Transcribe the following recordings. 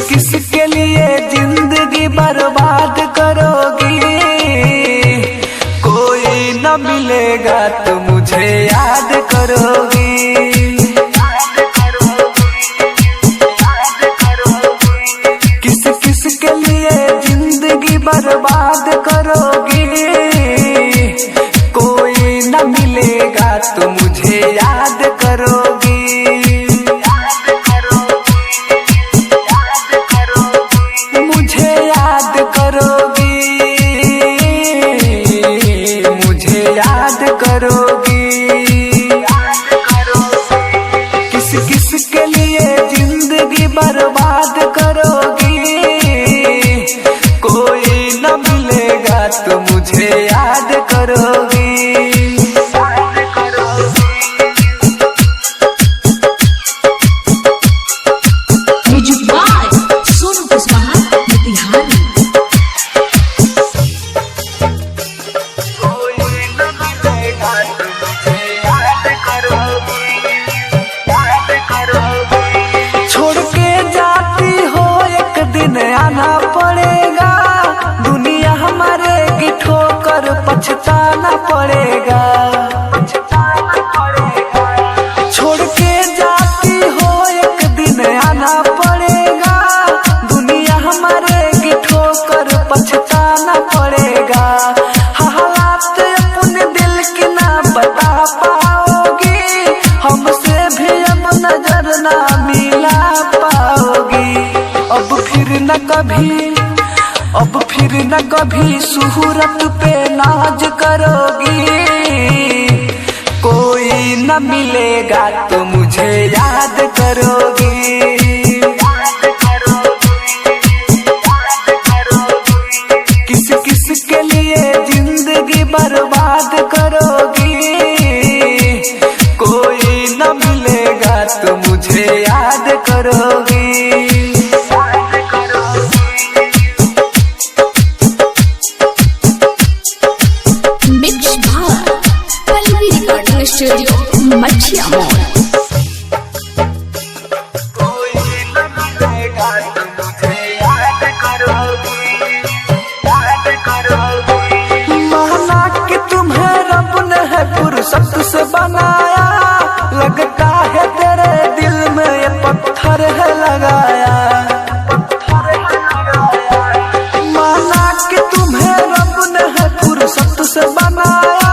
किस के लिए जिंदगी बर्बाद करोगी। कोई न मिलेगा तो मुझे याद करोगी। किस किस के लिए जिंदगी बर्बाद करोगी। कोई न मिलेगा तो मुझे याद करोगी। मुझे याद करोगी। मुझे याद करोगी। किस किस के लिए जिंदगी बर्बाद करोगी। कोई न मिलेगा तो मुझे याद करोगी। छोड़ के जाती हो एक दिन आना पड़ेगा। दुनिया हमारे की ठोकर पछताना पड़ेगा। छोड़ के जाती हो एक दिन आना पड़ेगा। दुनिया हमारे की ठोकर पछताना पड़ेगा। हालात अपने दिल की ना बता पाओगी। हमसे भी अब नजर ना मिला पाओगी। अब फिर न कभी सूरत पे नाज करोगी। कोई न मिलेगा तो मुझे याद करोगी। किस किस के लिए जिंदगी बर्बाद करोगी। कोई न मिलेगा तो मुझे याद करोगी। स्टूडियो मछिया मोड़। माना कि तुम्हें रब ने है फुर्सत से बनाया। लगता है तेरे दिल में ये पत्थर है लगाया। माना कि तुम्हें रब ने है फुर्सत से बनाया।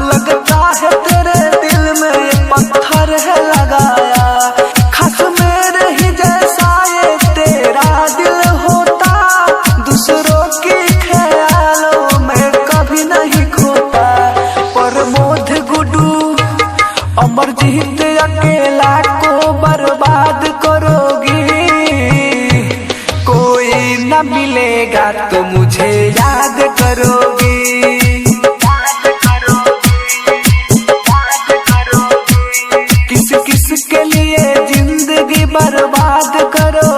लगता है तेरे दिल में ये पत्थर है लगाया। खास मेरे ही जैसा ये तेरा दिल होता। दूसरों की ख्यालों में कभी नहीं खोता। प्रमोद गुड्डू अमरजीत अकेला को बर्बाद करोगी। कोई न मिलेगा तो मुझे याद करोगी। किस किस के लिए जिंदगी बर्बाद करो।